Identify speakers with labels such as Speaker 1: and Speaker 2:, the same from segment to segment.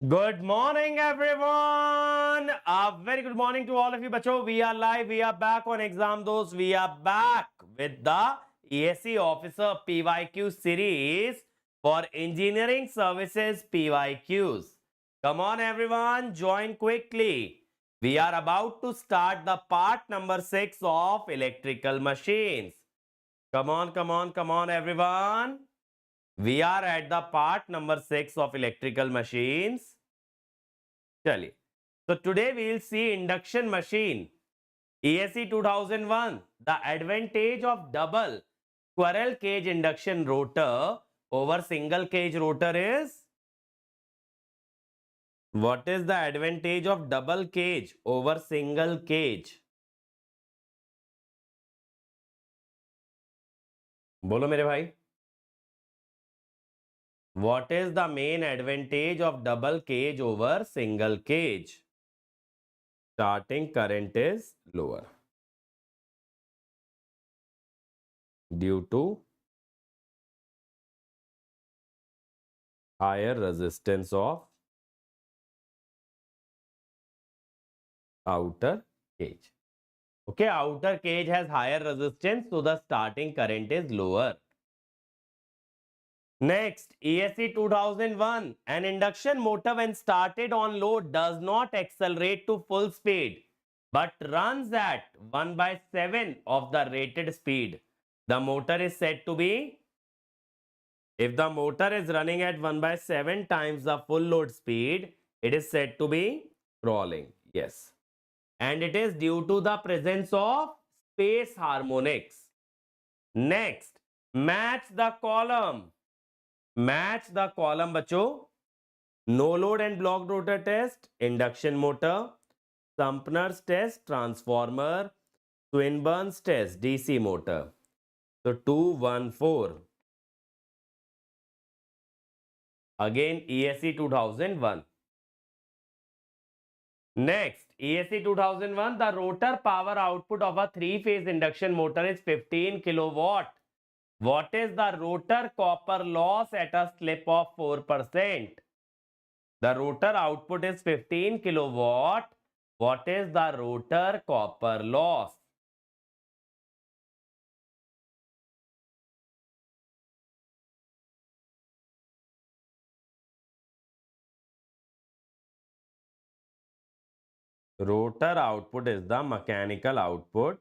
Speaker 1: Good morning, everyone. A very good morning to all of you, bacho. We are live. We are back on Exam Dos. We are back with the ESC Officer PYQ series for Engineering Services PYQs. Come on, everyone. Join quickly. We are about to start the part number 6 of electrical machines. Come on, everyone. We are at the part number 6 of electrical machines. चलिए, so today we will see induction machine ESC 2001. The advantage of double squirrel cage induction rotor over single cage rotor is, what is the advantage of double cage over single cage? बोलो मेरे भाई. What is the main advantage of double cage over single cage? Starting current is lower due to higher resistance of outer cage. Okay, outer cage has higher resistance, so the starting current is lower. Next, ESC 2001. An induction motor when started on load does not accelerate to full speed, but runs at 1/7 of the rated speed. The motor is said to be, if the motor is running at 1/7 times the full load speed, it is said to be crawling. Yes. And it is due to the presence of space harmonics. Next, match the column. Match the column, बच्चों. No load and blocked rotor test, induction motor. Sumner's test, transformer. Swinburne's test, DC motor. So 214. Again, ESC 2001. Next, ESC 2001, the rotor power output of a three-phase induction motor is 15 kilowatt. What is the rotor copper loss at a slip of 4%? The rotor output is 15 kilowatt. What is the rotor copper loss? Rotor output is the mechanical output.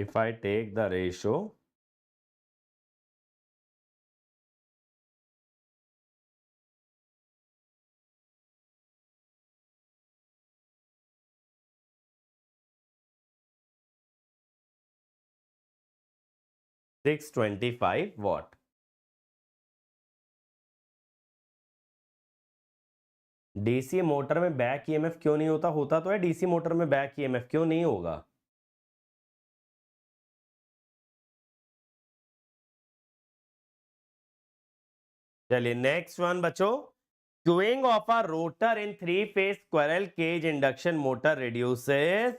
Speaker 1: If I take the ratio, (625 watt). DC motor में back EMF क्यों नहीं होता? होता तो है DC motor में back EMF, क्यों नहीं होगा? चलिए नेक्स्ट वन बच्चों. Queuing of a rotor in three-phase squirrel cage induction motor reduces.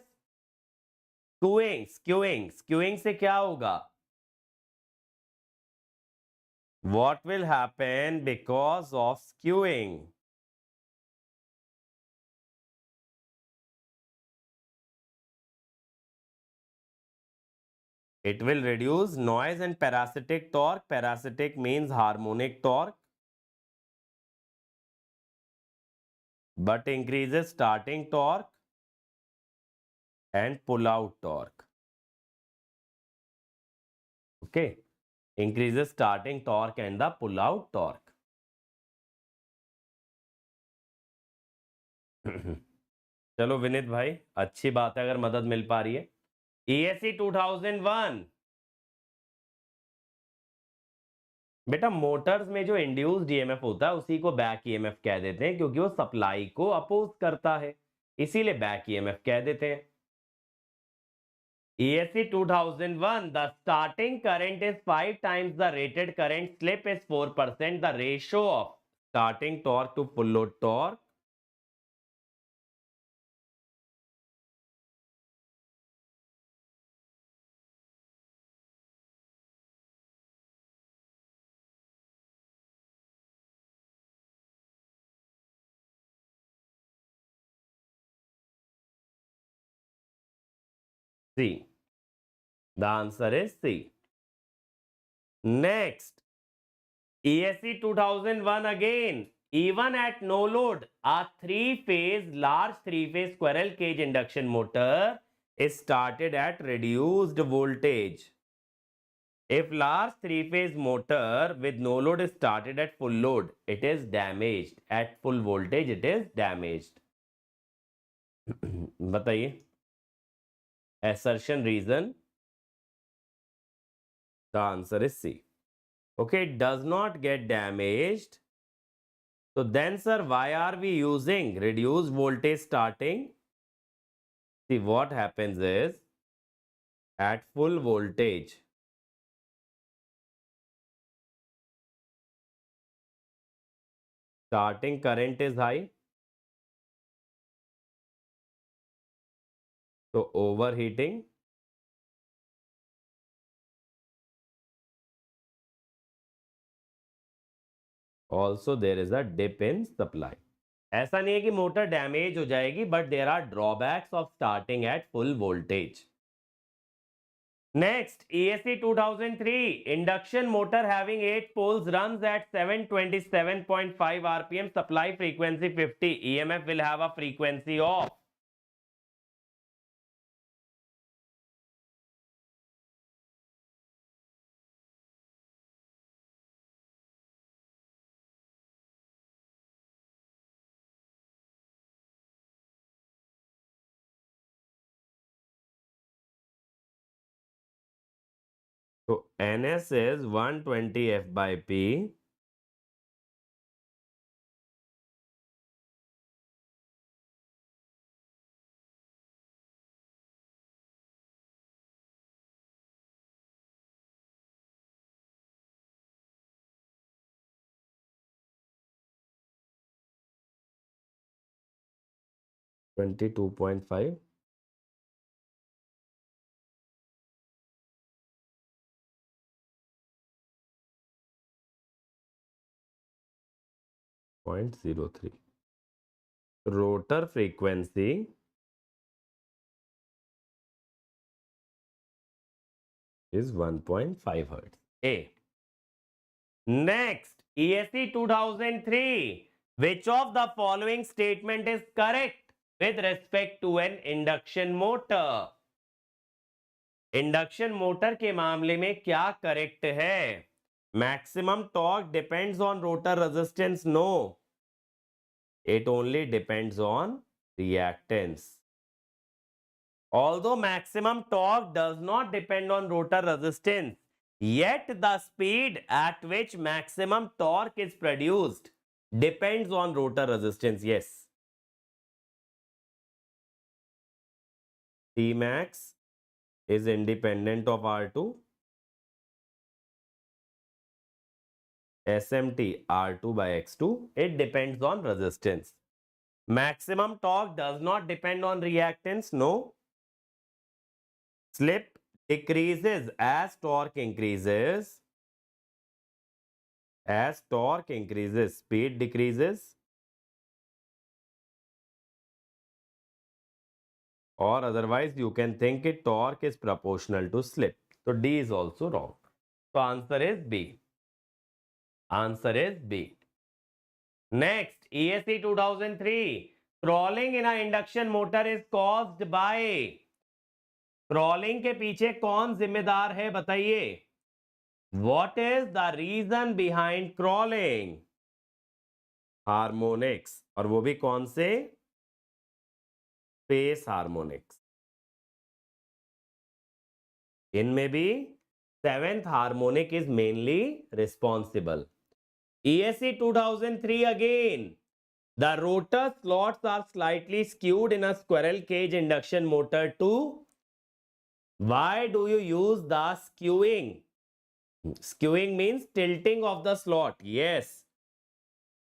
Speaker 1: Queuing से क्या होगा? What will happen because of skewing? It will reduce noise and parasitic torque. Parasitic means harmonic torque, but increases starting torque and pull out torque. Okay, increases starting torque and the pull out torque. चलो विनीत भाई, अच्छी बात है अगर मदद मिल पा रही है. ESC 2001. बेटा मोटर्स में जो इंड्यूस्ड ईएमएफ होता है उसी को बैक ईएमएफ कह देते हैं, क्योंकि वो सप्लाई को अपोज करता है, इसीलिए बैक ईएमएफ कह देते हैं. ESC 2001, the starting current is 5 times the rated current, slip is 4%, the ratio of starting torque to full load torque. C. The answer is C. Next, ESC 2001 again. Even at no load, a large three-phase squirrel cage induction motor is started at reduced voltage. If large three-phase motor with no load is started at full load, it is damaged. At full voltage, it is damaged. बताइए. Assertion reason. The answer is C. Okay, it does not get damaged. So then, sir, why are we using reduced voltage starting? See, what happens is at full voltage, starting current is high. So overheating. Also, there is a dip in supply. ऐसा नहीं है कि motor damage हो जाएगी, but there are drawbacks of starting at full voltage. Next, ESC 2003, induction motor having 8 poles runs at 727.5 RPM, supply frequency 50, EMF will have a frequency of. So NS is 120 F by P. $22.5. .03. Rotor frequency is 1.5 Hertz. A. Next, ESC 2003. Which of the following statement is correct with respect to an induction motor? Induction motor के मामले में क्या correct है? Maximum torque depends on rotor resistance. No, it only depends on reactance. Although maximum torque does not depend on rotor resistance, yet the speed at which maximum torque is produced depends on rotor resistance. Yes. Tmax is independent of R2. SMT R2 by X2. It depends on resistance. Maximum torque does not depend on reactance. No. Slip decreases as torque increases. As torque increases, speed decreases. Or otherwise, you can think it torque is proportional to slip. So D is also wrong. So answer is B. Answer is B. Next, ESC 2003. Crawling in an induction motor is caused by. Crawling के पीछे कौन जिम्मेदार है बताइए? What is the reason behind crawling? Harmonics. और वो भी कौन से? Space harmonics. इनमें भी seventh harmonic is mainly responsible. ESC 2003 again. The rotor slots are slightly skewed in a squirrel cage induction motor to Why do you use the skewing? Skewing means tilting of the slot. Yes.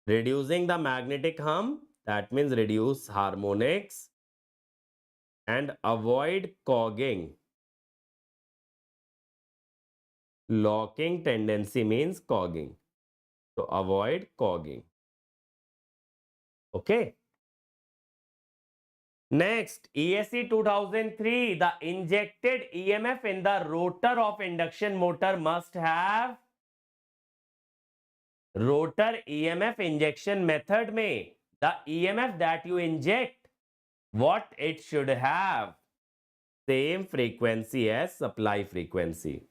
Speaker 1: Reducing the magnetic hum, that means reduce harmonics and avoid cogging. Locking tendency means cogging. So avoid cogging. Okay. Next, ESC 2003, the injected EMF in the rotor of induction motor must have rotor EMF injection method में the EMF that you inject, what it should have? Same frequency as supply frequency.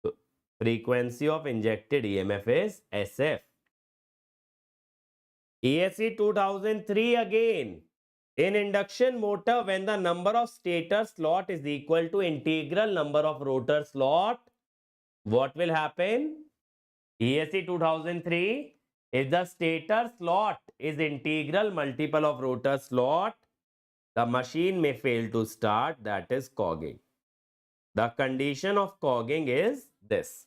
Speaker 1: So, frequency of injected EMF is SF. ESC 2003 again. In induction motor, when the number of stator slot is equal to integral number of rotor slot, what will happen? ESC 2003, if the stator slot is integral multiple of rotor slot, the machine may fail to start, that is cogging. The condition of cogging is this,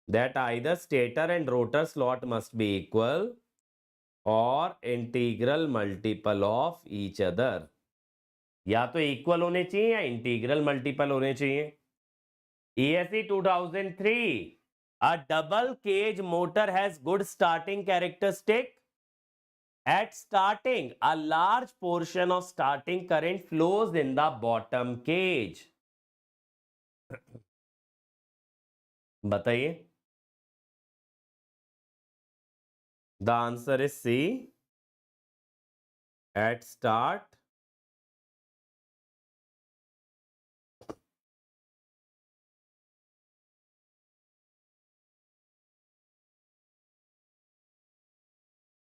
Speaker 1: that either stator and rotor slot must be equal or integral multiple of each other. या तो equal होने चाहिए या integral multiple होने चाहिए. ESC 2003, a double cage motor has good starting characteristic. At starting, a large portion of starting current flows in the bottom cage. बताइए. The answer is C. At start,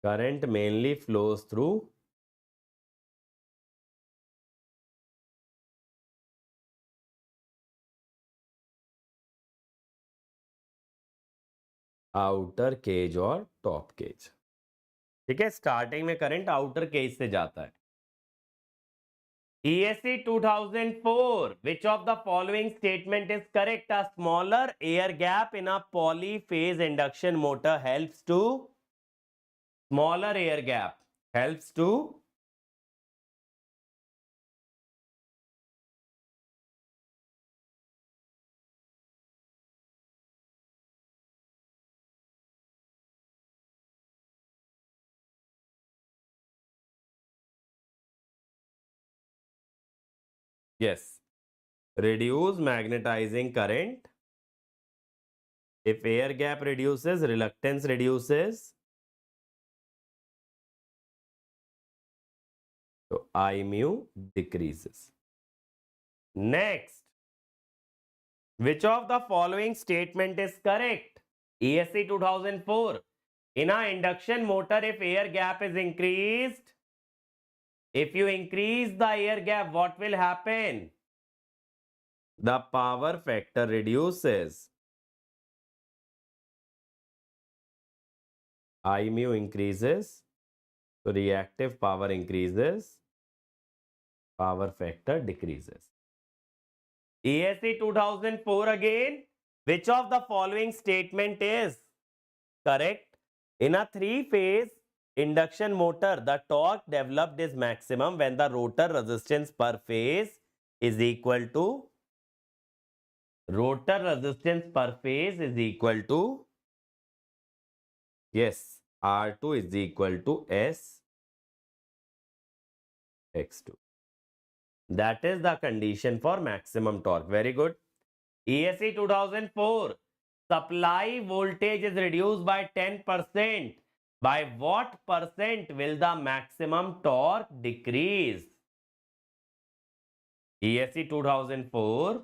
Speaker 1: current mainly flows through outer cage और top cage. ठीक है, starting में current outer cage से जाता है. ESC 2004, which of the following statement is correct? A smaller air gap in a polyphase induction motor helps to, smaller air gap helps to yes, reduce magnetizing current. If air gap reduces, reluctance reduces. So I mu decreases. Next, which of the following statement is correct? ESC 2004. In a induction motor, if air gap is increased, if you increase the air gap, what will happen? The power factor reduces. I mu increases. So reactive power increases. Power factor decreases. ESC 2004 again. Which of the following statement is correct? In a three-phase induction motor, the torque developed is maximum when the rotor resistance per phase is equal to, rotor resistance per phase is equal to, yes, R2 is equal to S X2. That is the condition for maximum torque. Very good. ESC 2004. Supply voltage is reduced by 10%. By what percent will the maximum torque decrease? ESC 2004.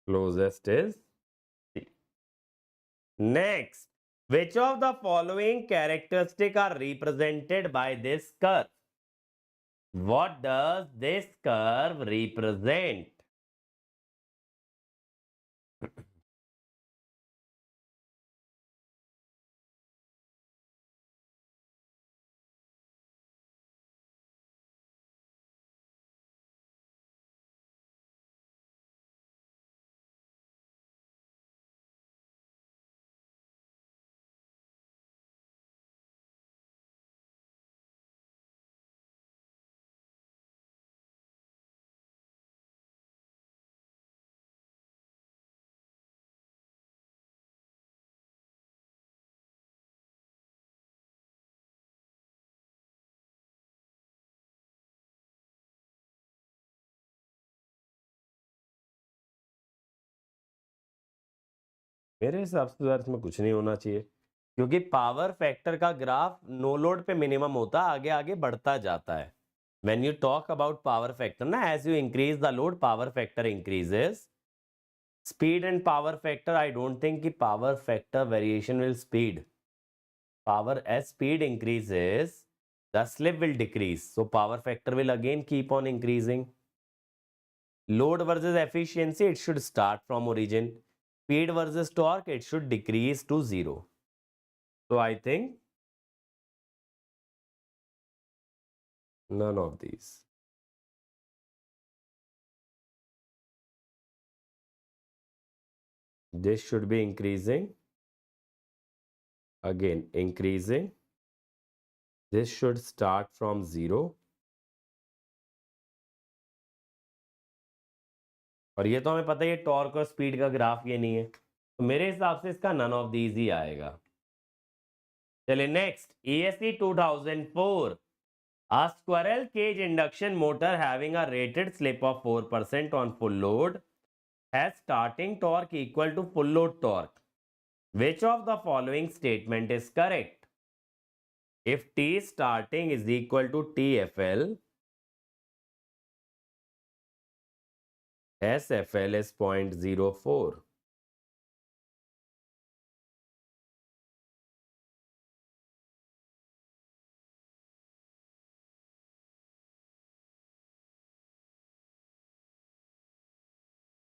Speaker 1: Closest is Next, which of the following characteristics are represented by this curve? What does this curve represent? मेरे हिसाब से तो यार इसमें कुछ नहीं होना चाहिए, क्योंकि पावर फैक्टर का ग्राफ नो लोड पे मिनिमम होता है, आगे आगे बढ़ता जाता है. When you talk about power factor, ना, as you increase the load, power factor increases. Speed and power factor, I don't think कि power factor variation will speed. Power as speed increases, the slip will decrease. So power factor will again keep on increasing. Load versus efficiency, it should start from origin. Speed versus torque, it should decrease to 0. So I think none of these. This should be increasing. Again, increasing. This should start from 0. और ये तो हमें पता है, ये torque और speed का graph ये नहीं है, तो मेरे हिसाब से इसका नन ऑफ दीज ही आएगा. चलिए next, ESC 2004. A squirrel cage induction motor having a rated slip of 4% on full load has starting torque equal to full load torque. Which of the following statement is correct? If T starting is equal to TFL, SFL is 0.04.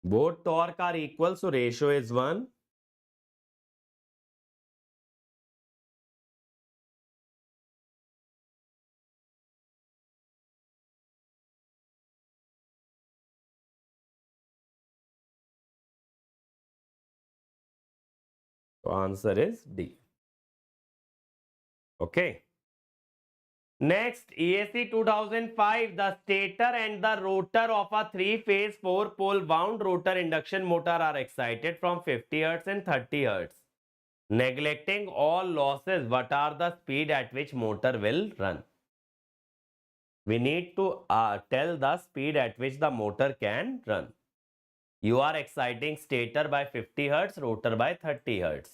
Speaker 1: Both torque are equal, so ratio is 1. So answer is D. Okay. Next, ESC 2005, the stator and the rotor of a three-phase four-pole wound rotor induction motor are excited from 50 Hz and 30 Hz. Neglecting all losses, what are the speed at which motor will run? We need to tell the speed at which the motor can run. You are exciting stator by 50 Hz, rotor by 30 Hz.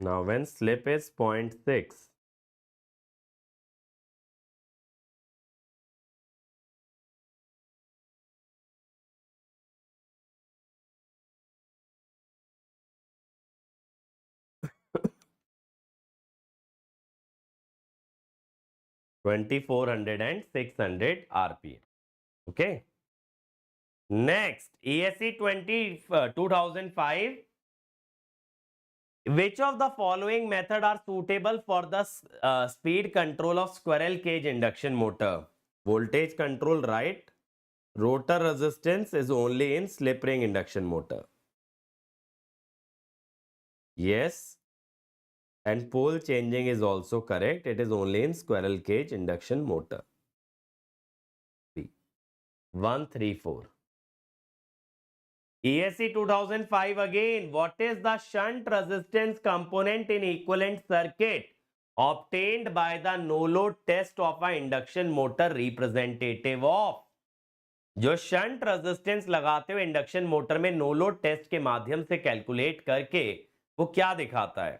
Speaker 1: Now when slip is 0.6, (2400 and 600 RPM). Okay. Next, ESC 2005. Which of the following method are suitable for the speed control of squirrel cage induction motor? Voltage control, right? Rotor resistance is only in slip ring induction motor. Yes. And pole changing is also correct. It is only in squirrel cage induction motor. 134. ESC 2005 again. What is the shunt resistance component in equivalent circuit obtained by the no load test of an induction motor representative of? जो shunt resistance लगाते हुए induction motor में no load test के माध्यम से calculate करके वो क्या दिखाता है?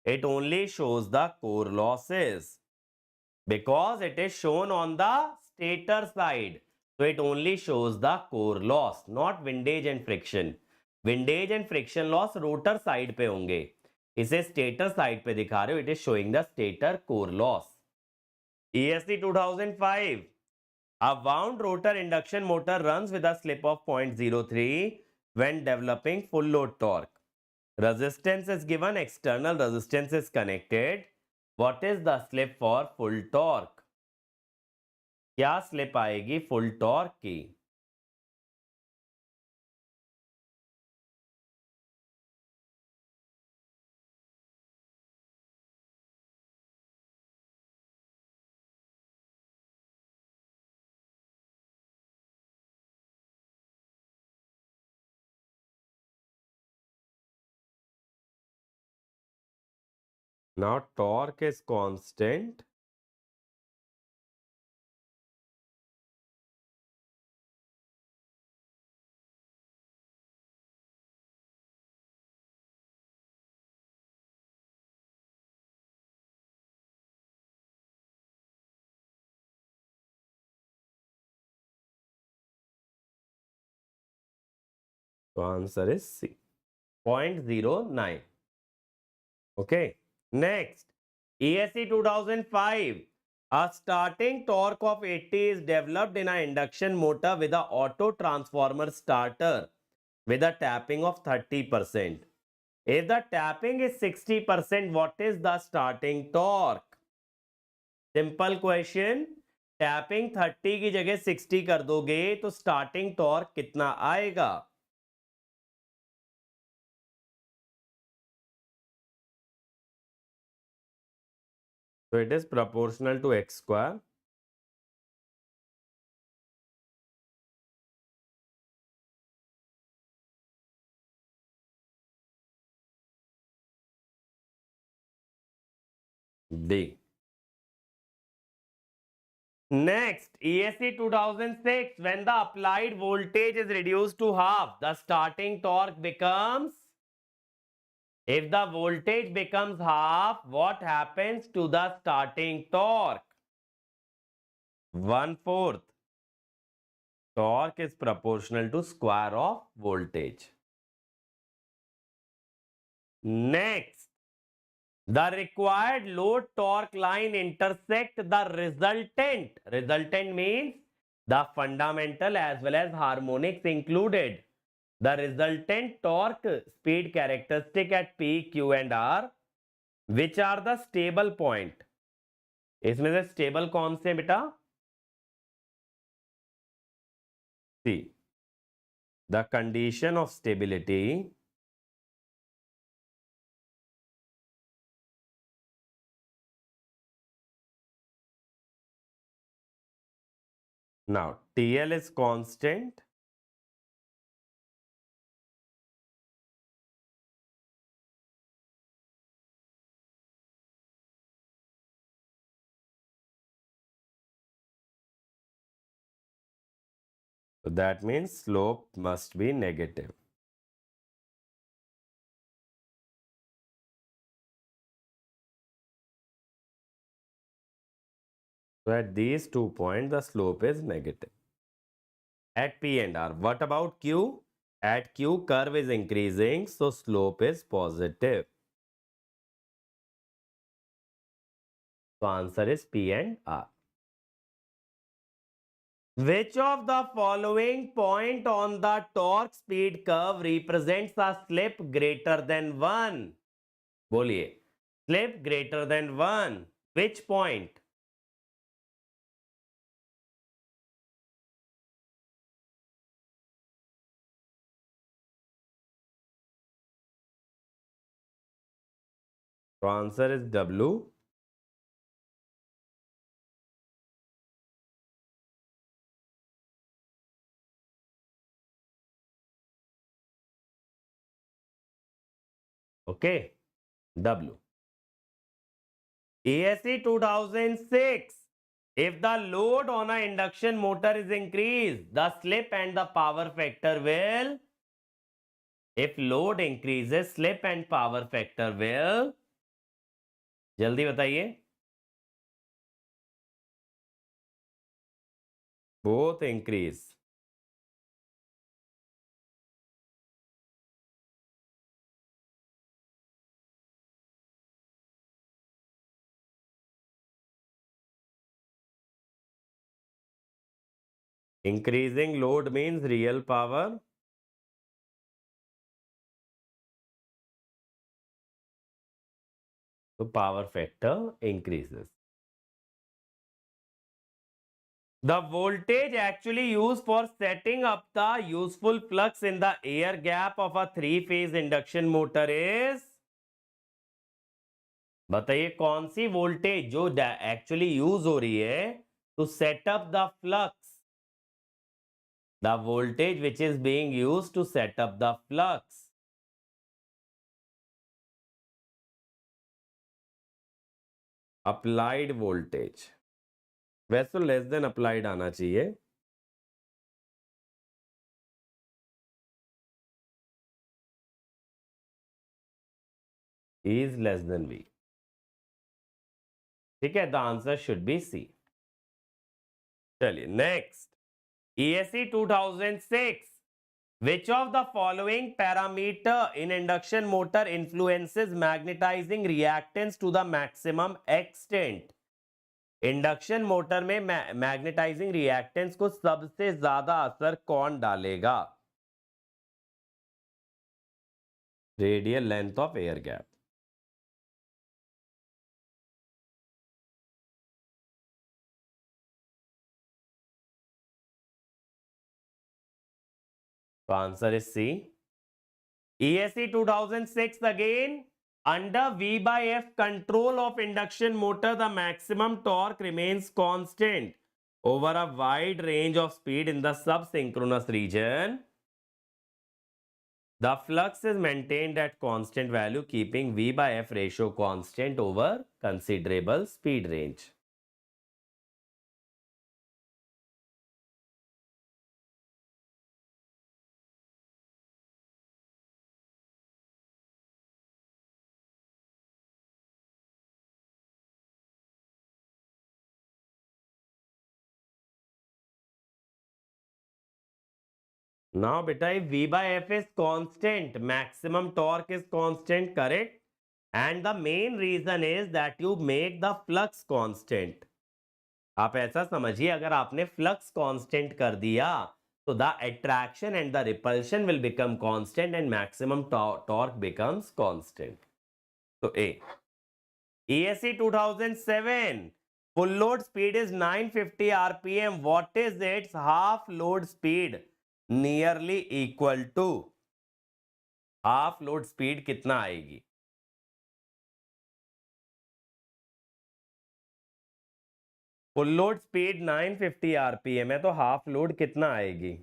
Speaker 1: It only shows the core losses because it is shown on the stator side. So it only shows the core loss, not windage and friction. Windage and friction loss rotor side पे होंगे, इसे stator side पे दिखा रहे हो. It is showing the stator core loss. ESC 2005. A wound rotor induction motor runs with a slip of 0.03 when developing full load torque. Resistance is given, external resistance is connected. What is the slip for full torque? क्या slip आएगी full torque की? Now torque is constant. So answer is C. 0.09. Okay. Next. ESC 2005. A starting torque of 80 is developed in an induction motor with an auto transformer starter with a tapping of 30%. If the tapping is 60%, what is the starting torque? Simple question. Tapping 30 की जगह 60 कर दोगे तो starting torque कितना आएगा? So it is proportional to x square. D. Next, ESC 2006. When the applied voltage is reduced to half, the starting torque becomes. If the voltage becomes half, what happens to the starting torque? 1/4. Torque is proportional to square of voltage. Next, the required load torque line intersect the resultant. Resultant means the fundamental as well as harmonics included. The resultant torque speed characteristic at P, Q and R, which are the stable point. इसमें से stable कौन से बेटा? See, the condition of stability now TL is constant. So that means slope must be negative. So at these 2 points, the slope is negative. At P and R. What about Q? At Q, curve is increasing, so slope is positive. So answer is P and R. Which of the following point on the torque speed curve represents a slip greater than 1? बोलिए. Slip greater than 1. Which point? So answer is W. Okay, W. ESE 2006. If the load on an induction motor is increased, the slip and the power factor will. If load increases, slip and power factor will. जल्दी बताइए. Both increase. Increasing load means real power. So power factor increases. The voltage actually used for setting up the useful flux in the air gap of a three-phase induction motor is. बताइए कौन सी voltage जो actually use हो रही है to set up the flux. The voltage which is being used to set up the flux. Applied voltage. वैसे तो less than applied आना चाहिए. Is less than V. ठीक है, the answer should be C. चलिए next. ESE 2006. Which of the following parameter in induction motor influences magnetizing reactance to the maximum extent? Induction motor में magnetising reactance को सबसे ज्यादा असर कौन डालेगा? Radial length of air gap. तो answer is C. ESE 2006 again. Under V by F control of induction motor, the maximum torque remains constant over a wide range of speed in the subsynchronous region. The flux is maintained at constant value, keeping V by F ratio constant over considerable speed range. Now, beta, if V by F is constant, maximum torque is constant, correct? And the main reason is that you make the flux constant. आप ऐसा समझिए, अगर आपने flux constant कर दिया तो the attraction and the repulsion will become constant and maximum torque becomes constant. तो ए. ESE 2007. Full load speed is 950 rpm. What is its half load speed? Nearly equal to. Half load speed कितना आएगी? Full load speed 950 RPM है, तो half load कितना आएगी?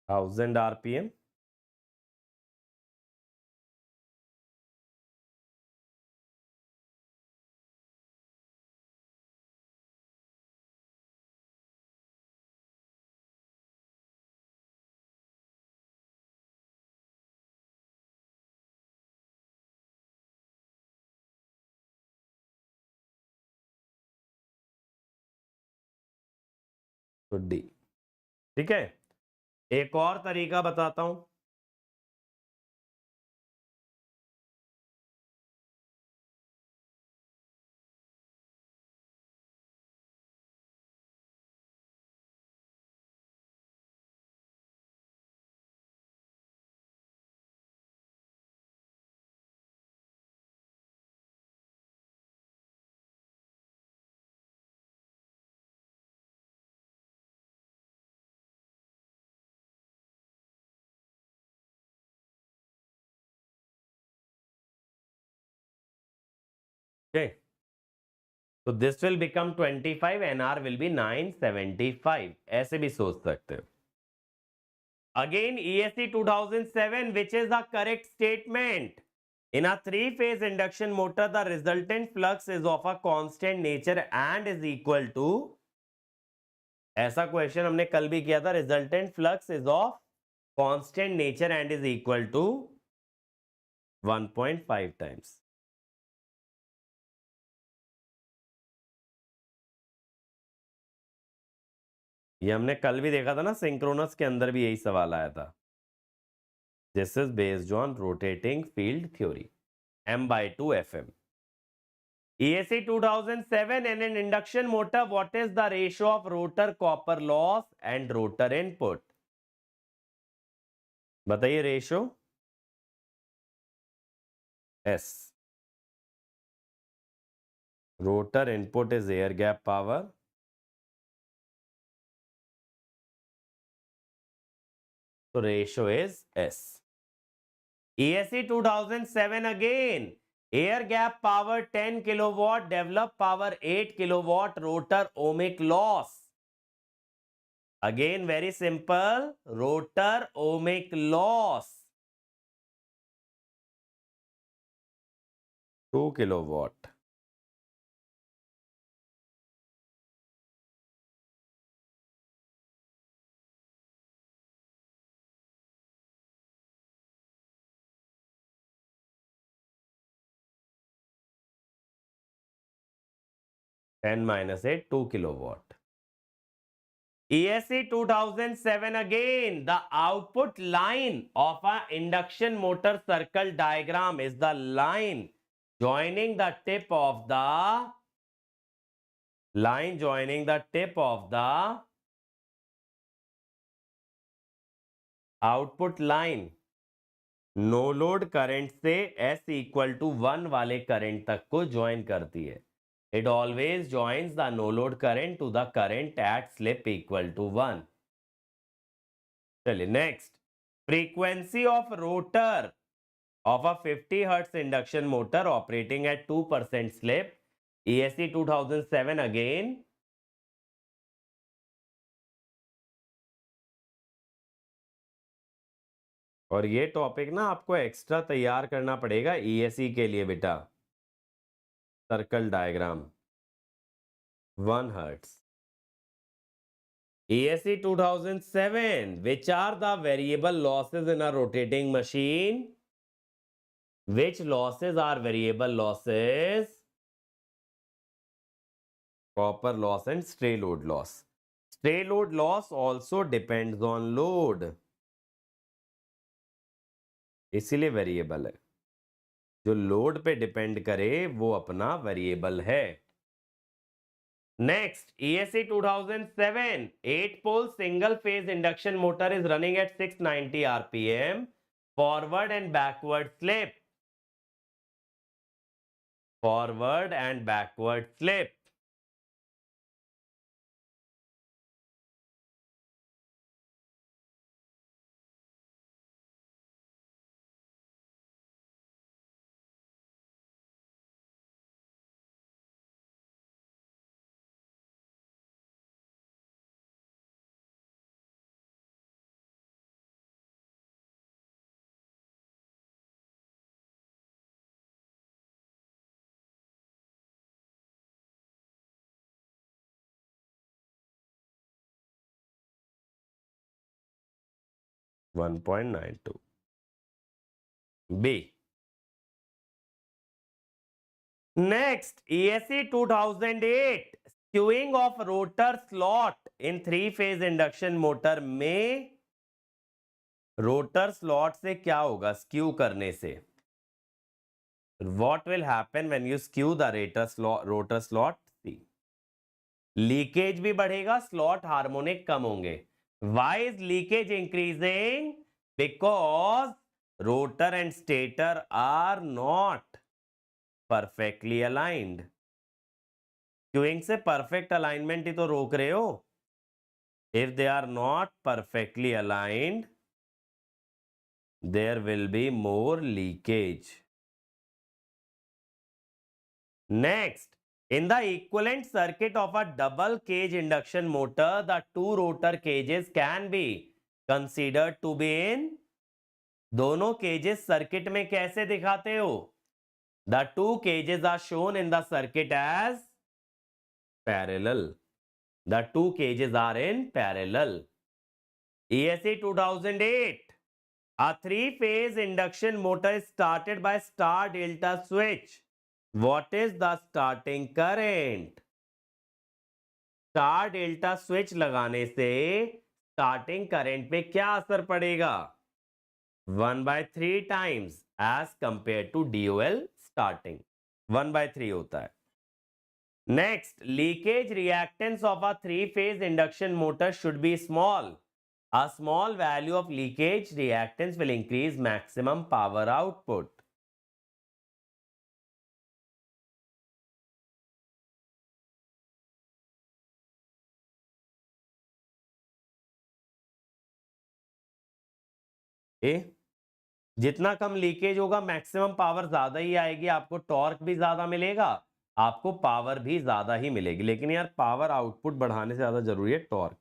Speaker 1: Thousand RPM. तो D. ठीक है, एक और तरीका बताता हूं. Okay. So this will become 25, NR will be 975. ऐसे भी सोच सकते हो. Again, ESC 2007, which is the correct statement? In a three-phase induction motor, the resultant flux is of a constant nature and is equal to, ऐसा question हमने कल भी किया था, resultant flux is of constant nature and is equal to 1.5 times. ये हमने कल भी देखा था ना, सिंक्रोनस के अंदर भी यही सवाल आया था. This is based on rotating field theory. M/2 FM. ESC 2007, in an induction motor, what is the ratio of rotor copper loss and rotor input? बताइए ratio. S. Rotor input is air gap power. So ratio is S. ESC 2007 again. Air gap power 10 kilowatt, develop power 8 kilowatt, rotor ohmic loss. Again, very simple. Rotor ohmic loss. 2 kilowatt. -8, 2 kilowatt. ESC 2007 again. The output line of an induction motor circle diagram is the line joining the tip of the output line. No load current से S equal to 1 वाले current तक को join करती है. It always joins the no load current to the current at slip equal to 1. चलिए next. Frequency of rotor of a 50 Hz induction motor operating at 2% slip. ESC 2007 again. और ये topic ना आपको extra तैयार करना पड़ेगा ESC के लिए बेटा. Circle diagram 1 Hz. ESC 2007, which are the variable losses in a rotating machine? Which losses are variable losses? Copper loss and stray load loss. Stray load loss also depends on load. इसीलिए variable है. जो load पे depend करे वो अपना variable है. Next, ESC 2007, 8-pole single-phase induction motor is running at 690 RPM, forward and backward slip. Forward and backward slip. .92. B. Next, ESC 2008, skewing of rotor slot in three-phase induction motor में rotor slot से क्या होगा skew करने से? What will happen when you skew the rotor slot? See, leakage भी बढ़ेगा, slot harmonic कम होंगे. Why is leakage increasing? Because rotor and stator are not perfectly aligned. Queuing से परफेक्ट अलाइनमेंट ही तो रोक रहे हो. If they are not perfectly aligned, there will be more leakage. Next, in the equivalent circuit of a double cage induction motor, the two rotor cages can be considered to be in. दोनों cages circuit में कैसे दिखाते हो? The two cages are shown in the circuit as parallel. The two cages are in parallel. ESE 2008. A three-phase induction motor is started by star delta switch. What is the starting current? Star delta switch लगाने से starting current पे क्या असर पड़ेगा? 1/3 times as compare to DOL starting 1/3 होता है. Next, leakage reactance of a three phase induction motor should be small. A small value of leakage reactance will increase maximum power output. ए, जितना कम leakage होगा maximum power ज्यादा ही आएगी, आपको torque भी ज्यादा मिलेगा, आपको पावर भी ज्यादा ही मिलेगी. लेकिन यार पावर आउटपुट बढ़ाने से ज्यादा जरूरी है टॉर्क.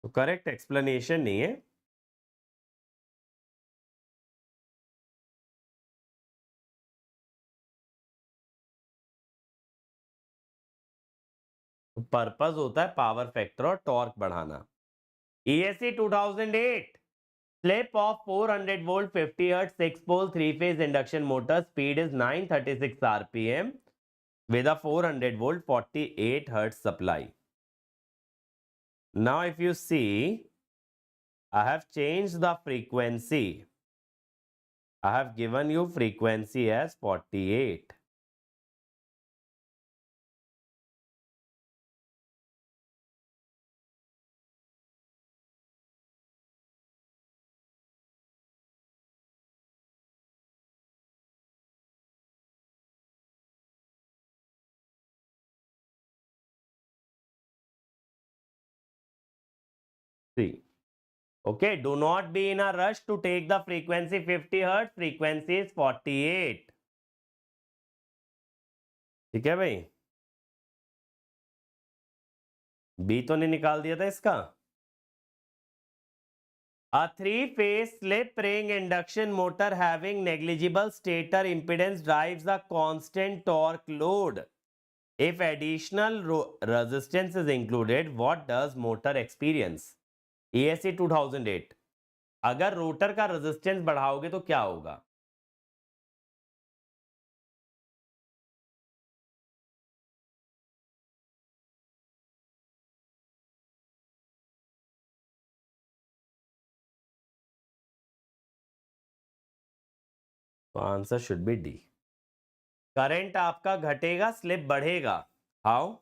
Speaker 1: तो करेक्ट एक्सप्लेनेशन नहीं है. तो पर्पस होता है पावर फैक्टर और टॉर्क बढ़ाना. ESE 2008. Slip of 400 volt 50 hertz 6 pole 3 phase induction motor, speed is 936 rpm with a 400 volt 48 hertz supply. Now if you see, I have changed the frequency. I have given you frequency as 48. See. Okay, do not be in a rush to take the frequency 50 hertz. Frequency is 48. ठीक है भाई. B तो नहीं निकाल दिया था इसका. A three-phase slip ring induction motor having negligible stator impedance drives a constant torque load. If additional resistance is included, what does motor experience? ESE 2008. अगर रोटर का रेजिस्टेंस बढ़ाओगे तो क्या होगा? तो answer should B D. Current आपका घटेगा, slip बढ़ेगा. How?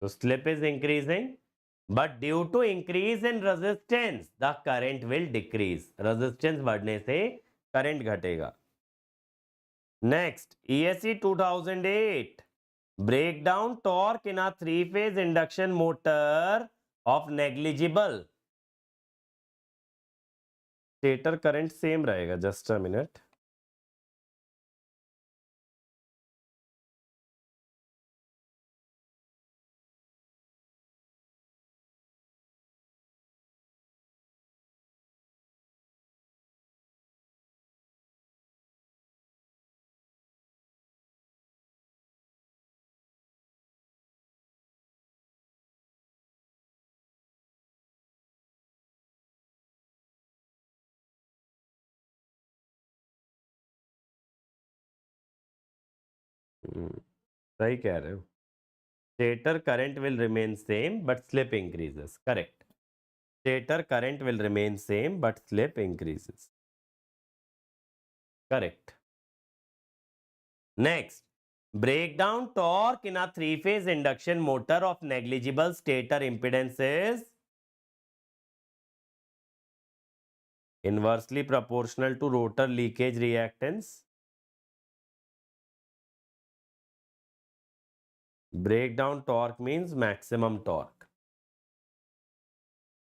Speaker 1: So slip is increasing, but due to increase in resistance, the current will decrease. Resistance बढ़ने से current घटेगा. Next, ESE 2008. Break down torque in a three-phase induction motor of negligible. Stator current same रहेगा. Just a minute. सही कह रहे हो. Stator current will remain same but slip increases. Correct. Stator current will remain same but slip increases. Correct. Next, break down torque in a three-phase induction motor of negligible stator impedance is inversely proportional to rotor leakage reactance. Breakdown torque means maximum torque.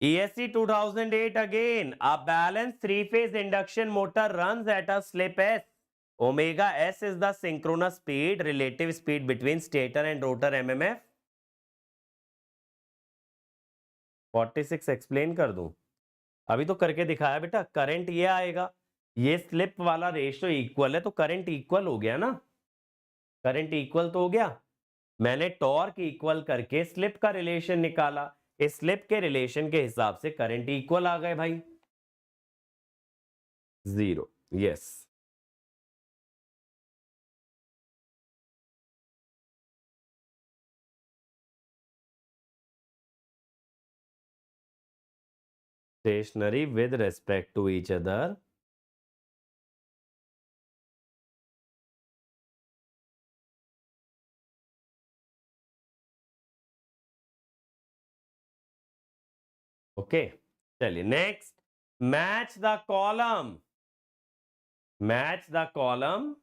Speaker 1: ESC 2008 again. A balanced three-phase induction motor runs at a slip S. Omega S is the synchronous speed, relative speed between stator and rotor MMF. 46 explain कर दूं? अभी तो करके दिखाया बेटा. Current ये आएगा, ये स्लिप वाला रेशियो इक्वल है, तो करंट इक्वल हो गया ना. करंट इक्वल तो हो गया. मैंने टॉर्क इक्वल करके स्लिप का रिलेशन निकाला. इस स्लिप के रिलेशन के हिसाब से करंट इक्वल आ गए भाई. 0. Yes. Stationary with respect to each other. Okay, चलिए next. Match the column. Match the column.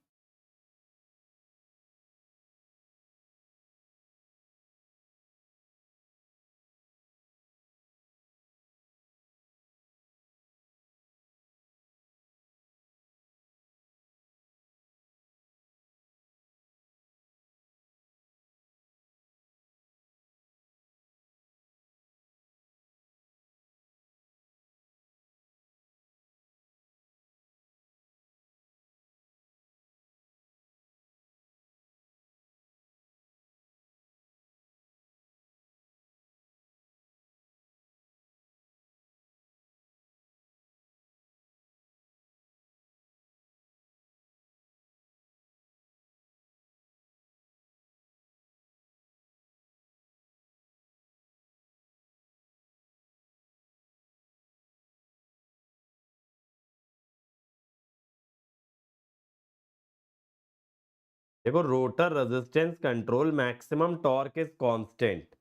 Speaker 1: देखो, rotor resistance control maximum torque is constant.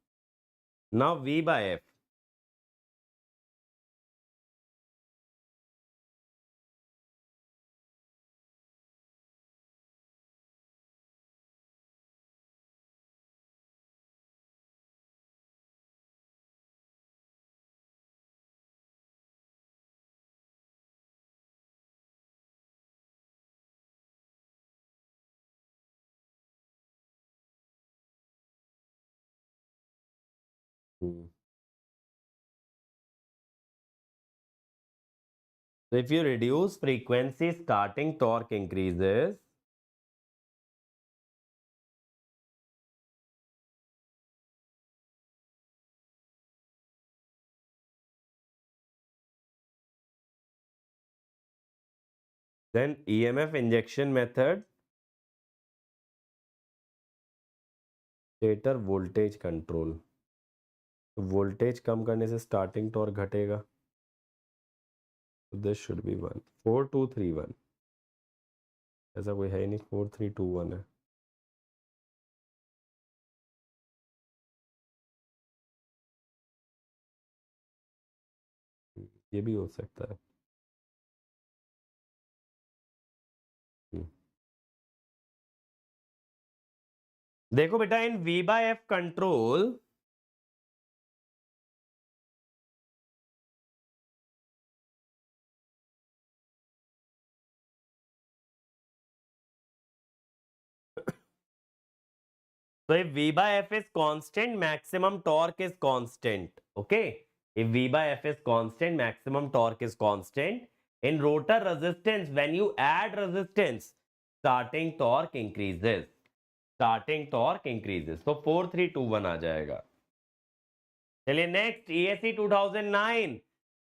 Speaker 1: Now V by F. So if you reduce frequency, starting torque increases. Then EMF injection method. Stator voltage control. Voltage कम करने से starting torque घटेगा. This should be 1. 4231. ऐसा कोई है ही नहीं. 4321 है. ये भी हो सकता है. देखो बेटा, इन V by F control so if V by F is constant, maximum torque is constant. Okay, if V by F is constant, maximum torque is constant. In rotor resistance, when you add resistance, starting torque increases. Starting torque increases. So 4321 आ जाएगा. चलिए next, ESC 2009.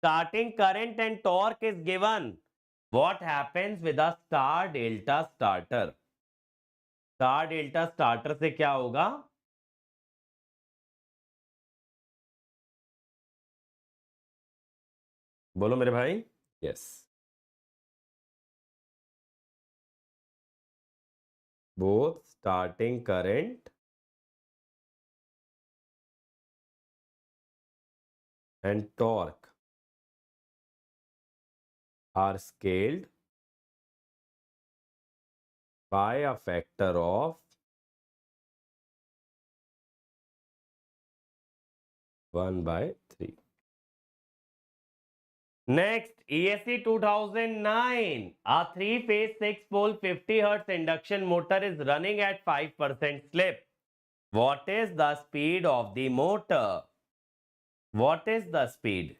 Speaker 1: Starting current and torque is given. What happens with a star delta starter? Star delta starter से क्या होगा? बोलो मेरे भाई. Yes. both starting current and torque are scaled by a factor of 1/3. Next, ESC 2009. A three-phase 6-pole 50 Hz induction motor is running at 5% slip. What is the speed of the motor? What is the speed?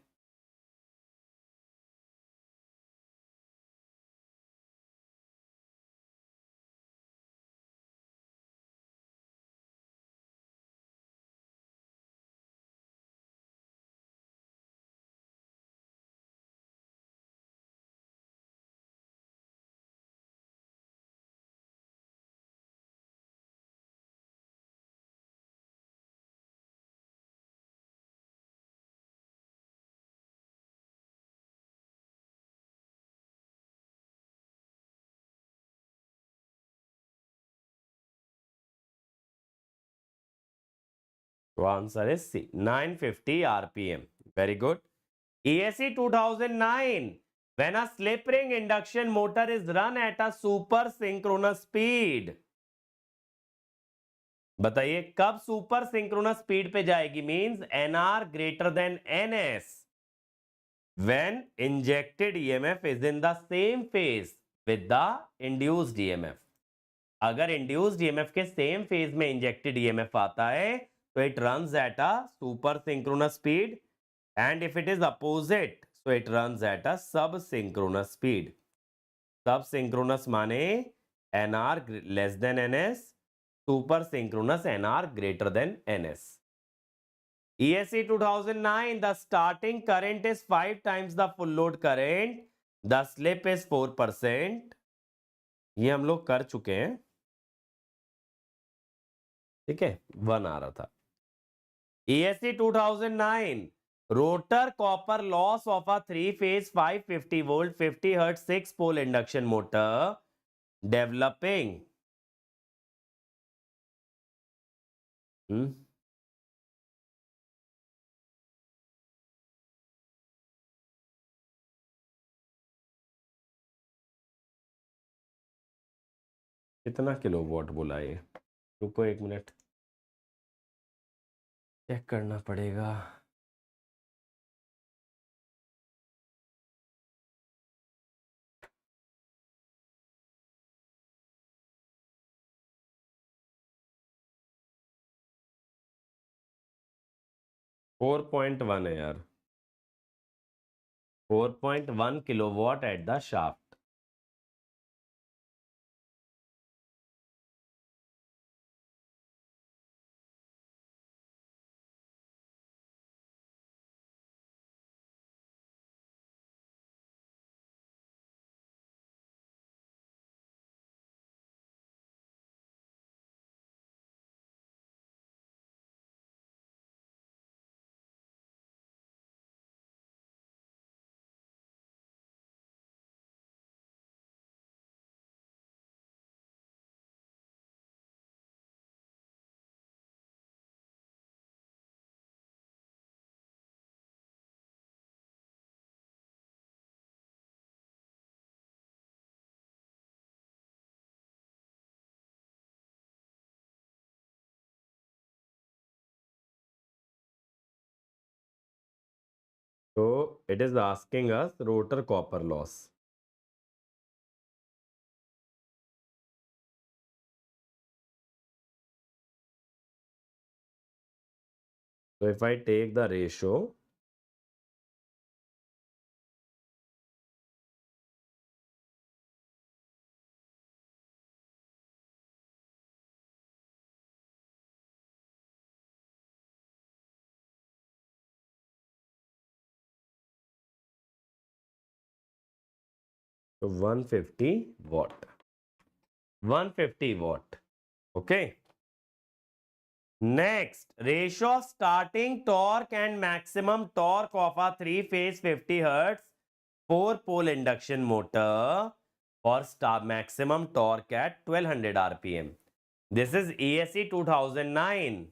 Speaker 1: The answer is C, 950 RPM. Very good. ESC 2009. When a slip ring induction motor is run at a super synchronous speed. बताइए कब super synchronous speed पे जाएगी? Means NR greater than NS. When injected EMF is in the same phase with the induced EMF. अगर induced EMF के same phase में injected EMF आता है तो it runs at a super synchronous speed, and if it is opposite so it runs at a sub synchronous speed. Sub synchronous माने NR less than NS, super synchronous NR greater than NS. ESC 2009, the starting current is 5 times the full load current, the slip is 4%. ये हम लोग कर चुके हैं, ठीक है. 1 आ रहा था. ESC 2009, rotor copper loss of a 3-phase 550 volt 50 hertz 6-pole induction motor developing. कितना किलोवाट बोला ये? रुको एक मिनट, चेक करना पड़ेगा. फोर 4.1 है यार. 4.1 kilowatt at the shaft. So it is asking us rotor copper loss. So if I take the ratio, so 150 watt. 150 watt. Okay. Next, ratio of starting torque and maximum torque of a 3-phase 50 Hertz 4-pole induction motor for maximum torque at 1200 rpm. This is ESE 2009.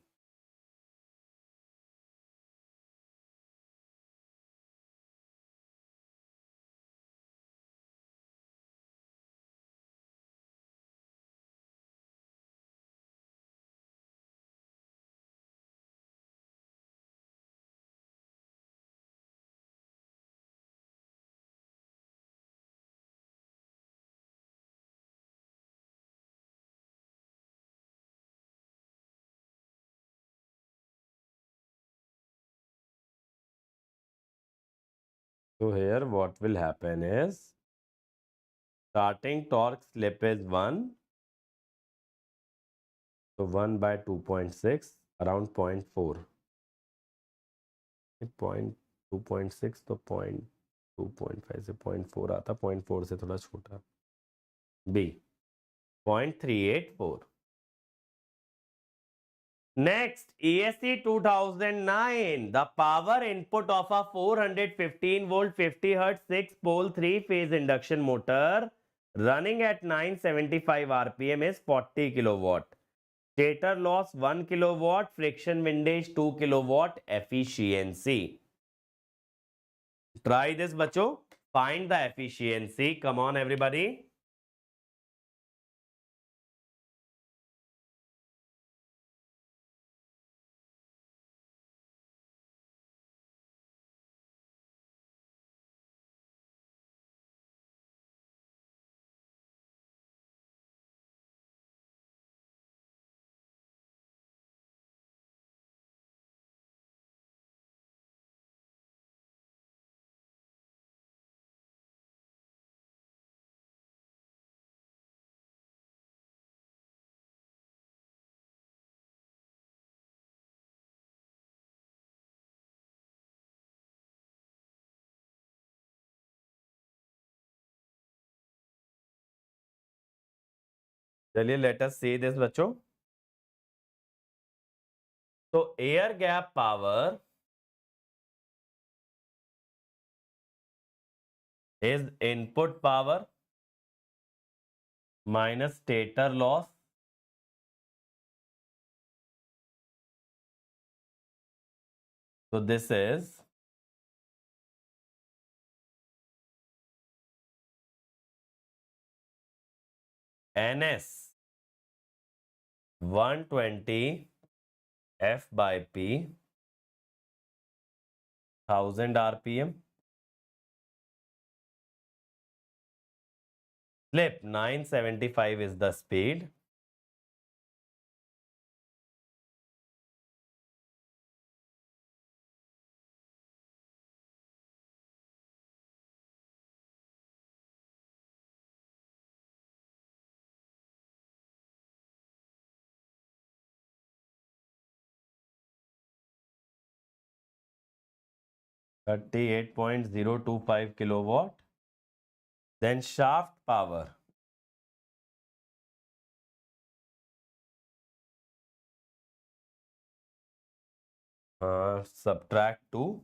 Speaker 1: So here what will happen is starting torque slip is 1. So 1 by 2.6 around 0.4. 2.6 तो 2.5 से 0.4 आता, 0.4 से थोड़ा छोटा. B 0.384. Next, ESE 2009. The power input of a 415 volt 50 hertz 6 pole 3 phase induction motor running at 975 rpm is 40 kilowatt. Stator loss 1 kilowatt, friction windage 2 kilowatt, efficiency. Try this, बच्चों. Find the efficiency. Come on, everybody. चलिए, let us see this, बच्चों. So air gap power is input power minus stator loss so this is NS 120 F by P 1000 rpm, slip 975 is the speed. (38.025 kilowatt). Then shaft power subtract 2.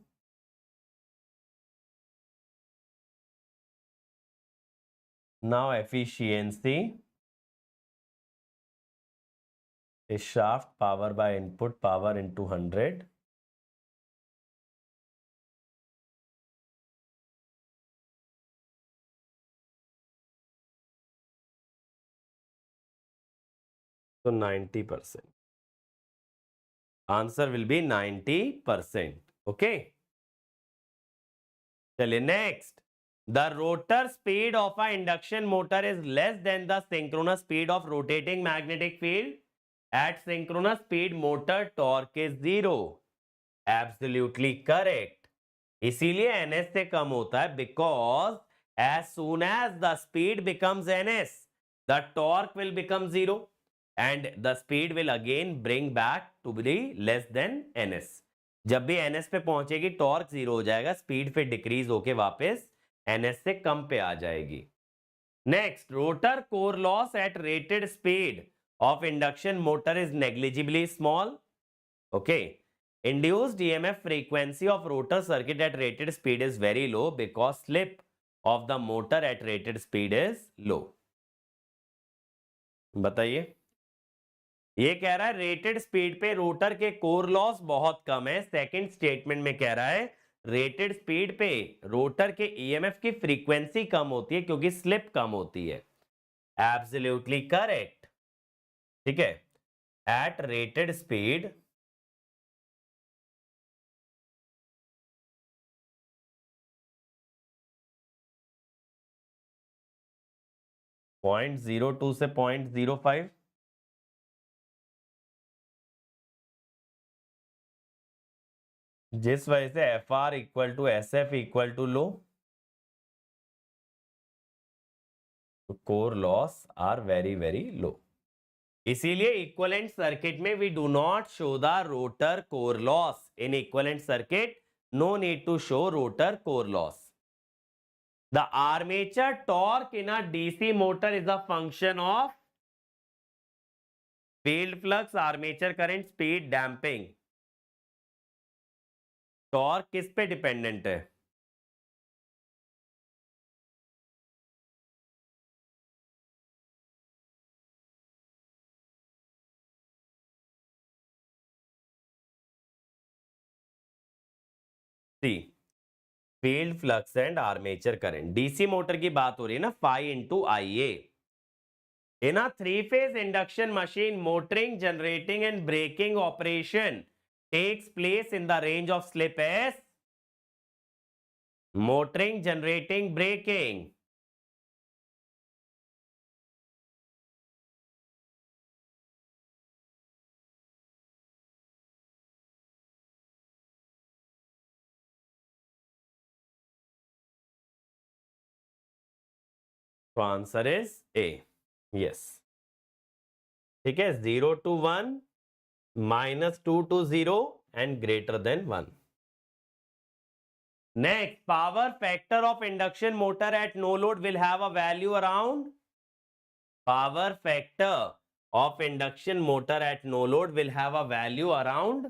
Speaker 1: Now efficiency is shaft power by input power into 100. So 90%. Answer will be 90%. Okay. चलिए next. The rotor speed of an induction motor is less than the synchronous speed of rotating magnetic field. At synchronous speed, motor torque is 0. Absolutely correct. इसीलिए ns से कम होता है because as soon as the speed becomes ns, the torque will become 0 and the speed will again bring back to be less than ns. जब भी ns पे पहुंचेगी torque 0 हो जाएगा, स्पीड फिर डिक्रीज होके वापस ns से कम पे आ जाएगी. Next, rotor core loss at rated speed of induction motor is negligibly small. Okay. Induced EMF frequency of rotor circuit at rated speed is very low because slip of the motor at rated speed is low. बताइए, ये कह रहा है rated speed पे rotor के core loss बहुत कम है. Second statement में कह रहा है रेटेड स्पीड पे रोटर के ईएमएफ की फ्रीक्वेंसी कम होती है क्योंकि स्लिप कम होती है. Absolutely correct. ठीक है, एट रेटेड स्पीड .02 से 0.05, जिस वजह से F R equal to S F equal to low, core loss are very very low. इसीलिए इक्विवेलेंट सर्किट में we do not show the rotor core loss. In equivalent circuit no need to show rotor core loss. The armature torque in a DC motor is a function of field flux, armature current, speed, damping. Torque किस पे dependent है? C, field flux and armature current. DC motor की बात हो रही है ना, phi into I A. In a three-phase induction machine, motoring, generating and braking operation takes place in the range of slip S. Motoring, generating, braking. तो answer is a. Yes. ठीक है, 0 to 1, -2 to 0 and greater than 1. Next, power factor of induction motor at no load will have a value around. Power factor of induction motor at no load will have a value around.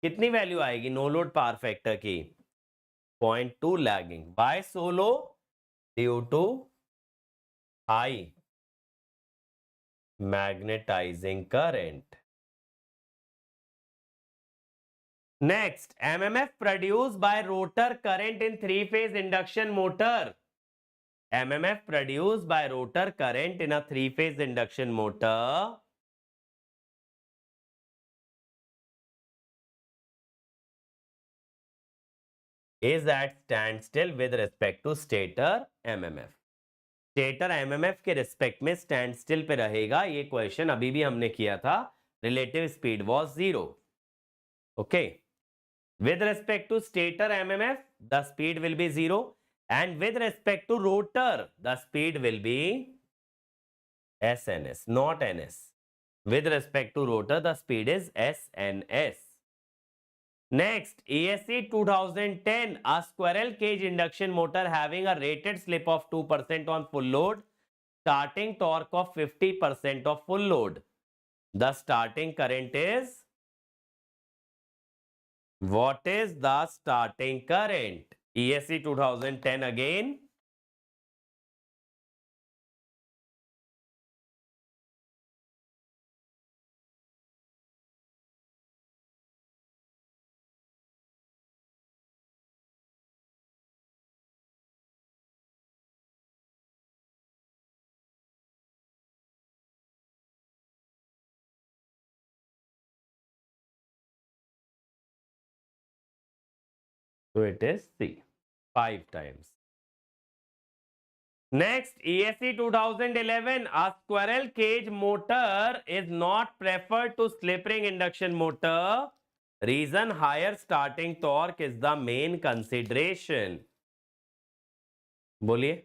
Speaker 1: कितनी value आएगी no load power factor की? 0.2 lagging. By solo due to high magnetising current. Next, MMF produced by rotor current in three-phase induction motor. MMF produced by rotor current in a three-phase induction motor is at standstill with respect to stator MMF. Stator MMF के respect में stand still पे रहेगा. ये question अभी भी हमने किया था. Relative speed was 0. Okay, with respect to stator MMF the speed will be 0 and with respect to rotor the speed will be SNS, not NS. With respect to rotor the speed is SNS. Next, ESC 2010, a squirrel cage induction motor having a rated slip of 2% on full load, starting torque of 50% of full load. The starting current is, what is the starting current? ESC 2010 again. So it is C, 5 times. Next, ESC 2011, a squirrel cage motor is not preferred to slip ring induction motor. Reason, higher starting torque is the main consideration. बोलिए.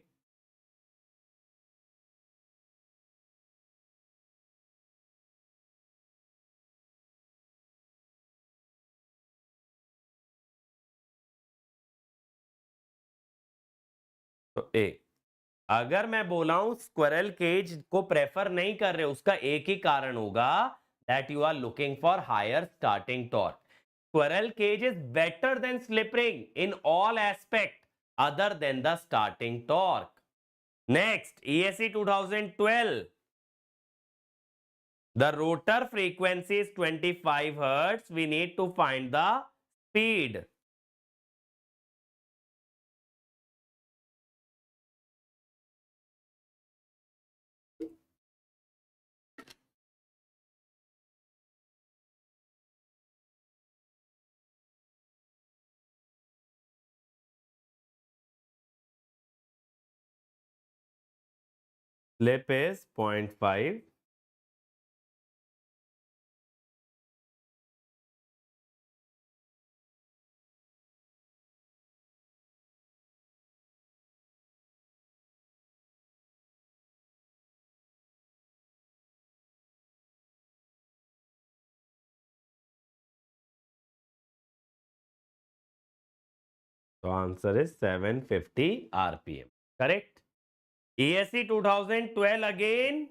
Speaker 1: तो ए, अगर मैं बोला हूं squirrel cage को prefer नहीं कर रहे, उसका एक ही कारण होगा, that you are looking for higher starting torque. Squirrel cage is better than slip ring in all aspect. other than the starting torque. Next, ESC 2012. The rotor frequency is 25 hertz. We need to find the speed. Slip is 0.5. So answer is 750 RPM. Correct? ESC 2012 again.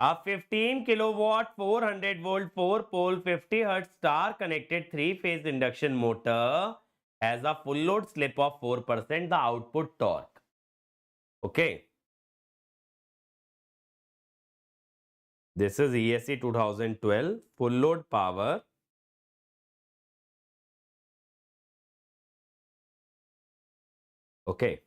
Speaker 1: A 15 kilowatt 400 volt 4 pole 50 hertz star connected 3-phase induction motor has a full load slip of 4%, the output torque. Okay. This is ESC 2012 full load power. Okay.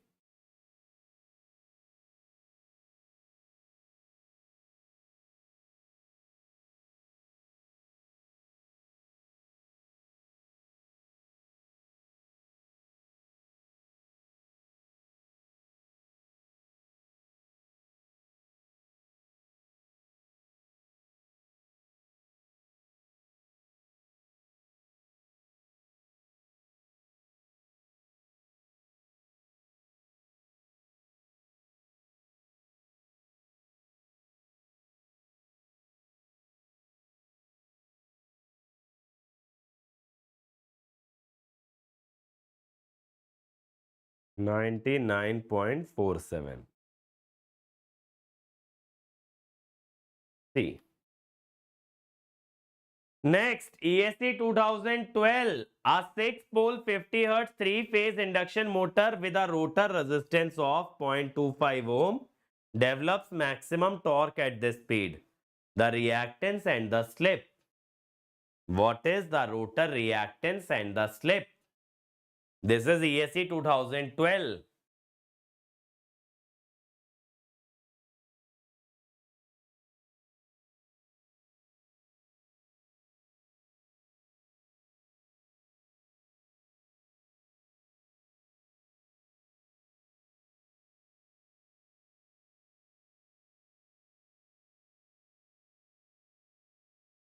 Speaker 1: $99.47. See. Next, ESC 2012, a 6-pole 50 hertz 3-phase induction motor with a rotor resistance of 0.25 ohm develops maximum torque at this speed. The reactance and the slip. What is the rotor reactance and the slip? This is ESC 2012.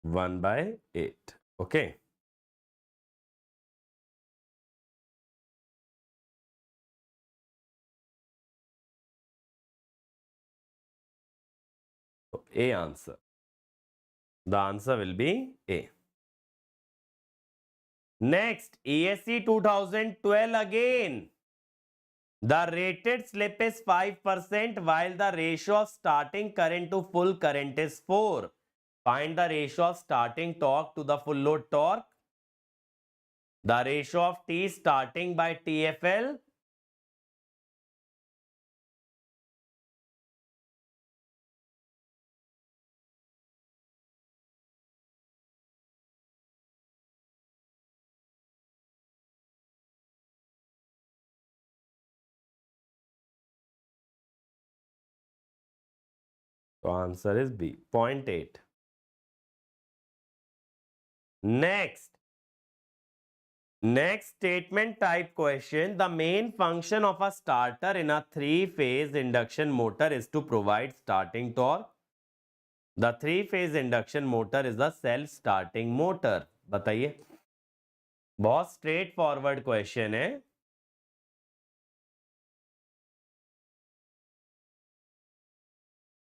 Speaker 1: One by 8. Okay. So A answer. The answer will be A. Next, ESC 2012 again. The rated slip is 5% while the ratio of starting current to full current is 4. Find the ratio of starting torque to the full load torque. The ratio of T starting by TFL. So answer is B, 0.8. Next statement type question. The main function of a starter in a 3-phase induction motor is to provide starting torque. The 3-phase induction motor is a self-starting motor. बताइए, बहुत straight forward question है.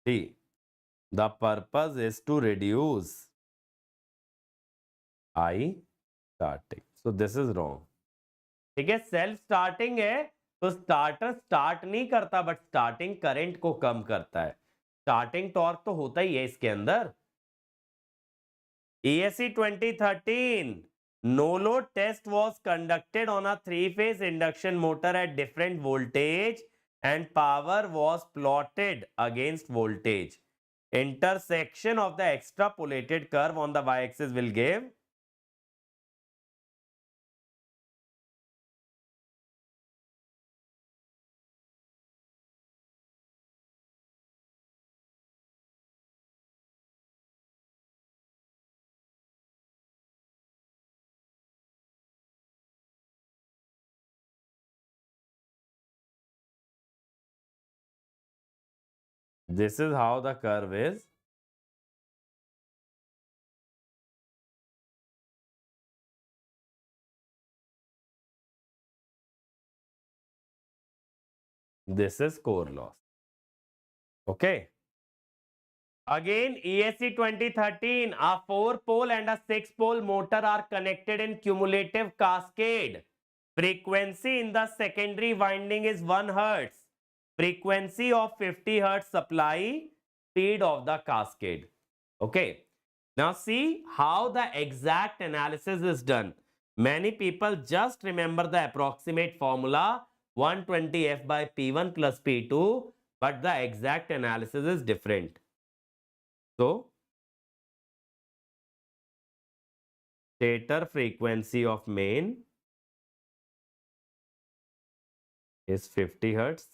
Speaker 1: See, the purpose is to reduce I starting. So this is wrong. ठीक है, self starting है तो starter start नहीं करता but starting current को कम करता है. स्टार्टिंग टॉर्क तो होता ही है इसके अंदर. ESC 2013, No load test was conducted on a three-phase induction motor at different voltage and power was plotted against voltage. Intersection of the extrapolated curve on the y-axis will give this is how the curve is. This is core loss. Okay. Again, ESC 2013, a 4-pole and a 6-pole motor are connected in cumulative cascade. Frequency in the secondary winding is 1 Hertz. Frequency of 50 Hertz supply, speed of the cascade. Okay. Now see how the exact analysis is done. Many people just remember the approximate formula 120F by P1 plus P2, but the exact analysis is different. So, stator frequency of main is 50 Hertz.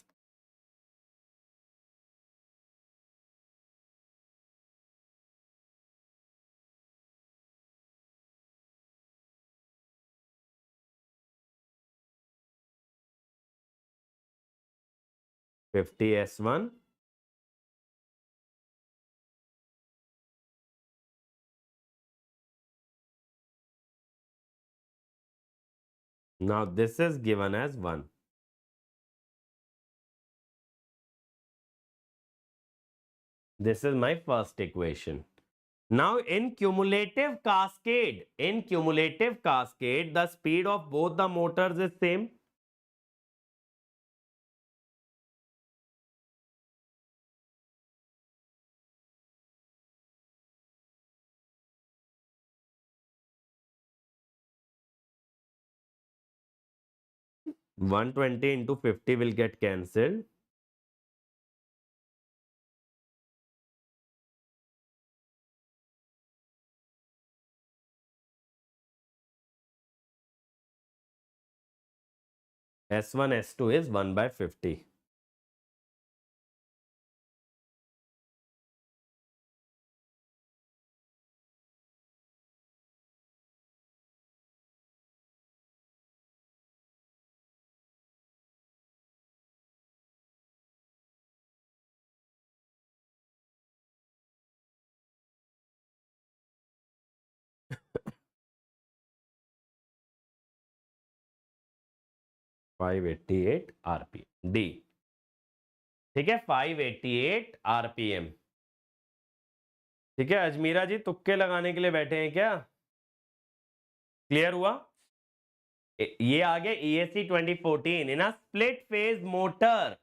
Speaker 1: S1. Now this is given as 1. This is my first equation. Now in cumulative cascade, the speed of both the motors is same. One 20 into 50 will get cancelled. S1, S2 is 1 by 50. (588 RPM) D. ठीक है, 588 RPM. ठीक है, अजमीरा जी तुक्के लगाने के लिए बैठे हैं क्या? क्लियर हुआ? ये आ गया ESC 2014. In a split phase motor,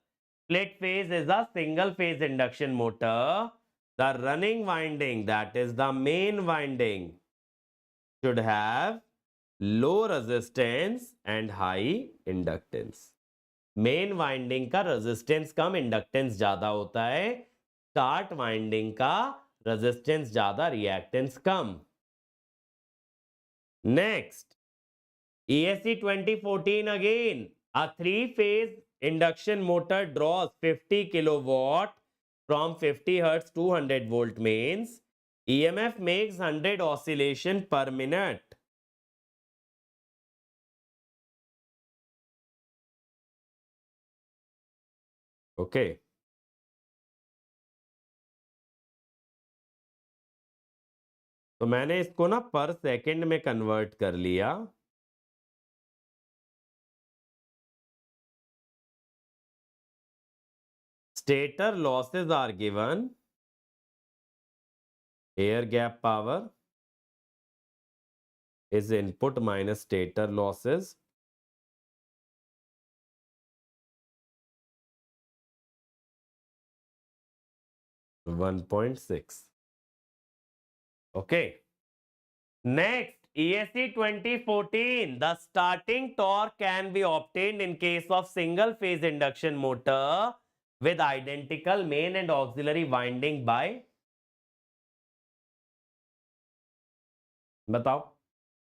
Speaker 1: split phase is a single phase induction motor. The running winding, that is the main winding, should have low resistance and high inductance. Main winding का resistance कम, inductance ज्यादा होता है. Start winding का resistance ज्यादा, reactance कम. Next, ESC 2014 again. A three-phase induction motor draws 50 kilowatt from 50 hertz to 100 volt means EMF makes 100 oscillation per minute. Okay. तो मैंने इसको ना पर सेकंड में कन्वर्ट कर लिया. Stator losses are given. Air gap power is input minus stator losses. (1.6). Okay. Next, ESC 2014, the starting torque can be obtained in case of single phase induction motor with identical main and auxiliary winding by, बताओ,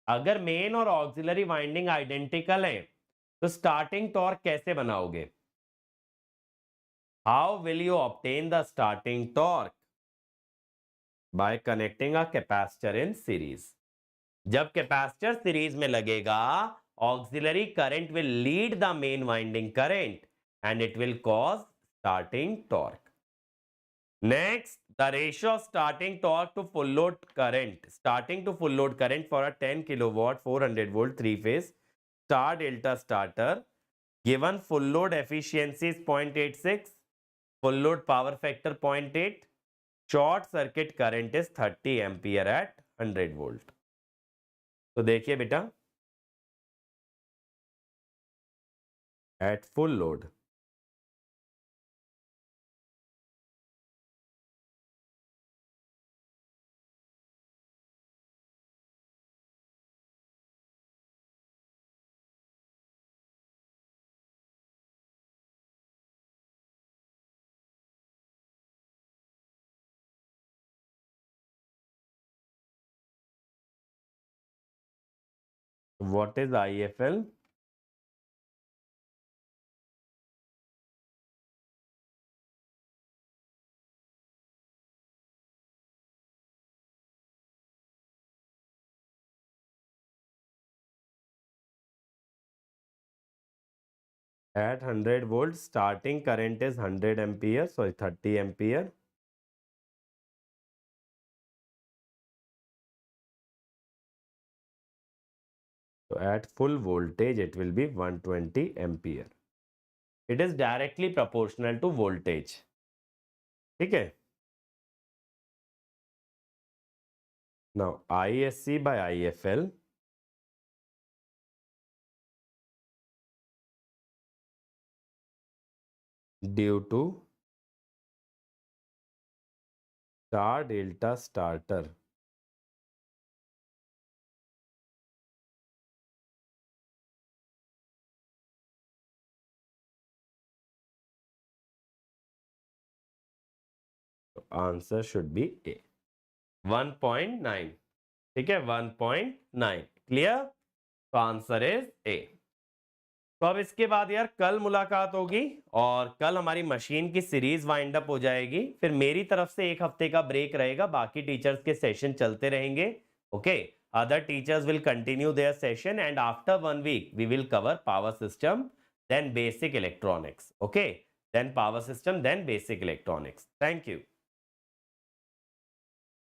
Speaker 1: अगर main और auxiliary winding identical है तो starting torque कैसे बनाओगे? How will you obtain the starting torque? Bye connecting a capacitor in series. जब capacitor series में लगेगा, auxiliary current will lead the main winding current and it will cause starting torque. Next, the ratio of starting torque to full load current. Starting to full load current for a 10 kilowatt 400 volt three phase star delta starter. Given full load efficiency is 0.86, full load power factor 0.8, short circuit current is 30 ampere at 100 volt. तो देखिए बेटा, at full load what is IFL? At 100 volt starting current is 100 ampere, sorry 30 ampere. So at full voltage it will be 120 ampere. It is directly proportional to voltage. ठीक है? Now ISC by IFL due to star delta starter. So answer should be A. 1.9. ठीक है, 1.9. Clear? तो answer is a. तो अब इसके बाद यार कल मुलाकात होगी और कल हमारी मशीन की सीरीज वाइंड अप हो जाएगी। फिर मेरी तरफ से एक हफ्ते का ब्रेक रहेगा, बाकी टीचर्स के सेशन चलते रहेंगे। Okay, other teachers will continue their session and after 1 week we will cover power system, then basic electronics. Okay, then power system, then basic electronics. Thank you.